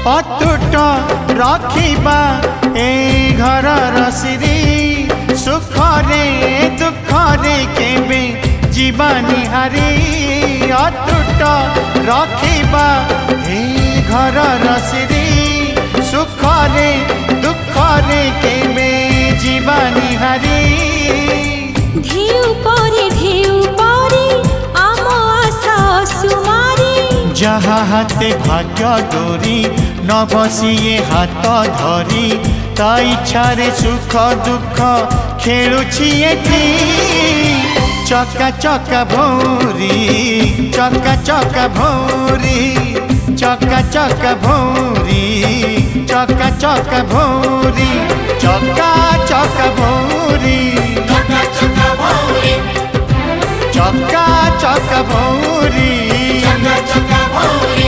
अतुट रखिबा ए घर रसिरी सुखरे दुखरे केबे जीवानी हारी अतुट रखिबा ए घर रसिरी सुखरे दुखरे केबे जीवानी हारी ढेउ परे आम आशा सुमारी जहाँ हाथे भाग्य डोरी न बसिए हाथ धरी ता इच्छारे सुख दुख खेलुछि एठी चका चका भौरी चका चका भौरी चका चका भौरी चका चका भौरी चका चका भौरी चका चका भौरी चका चका भौरी चका चका भौरी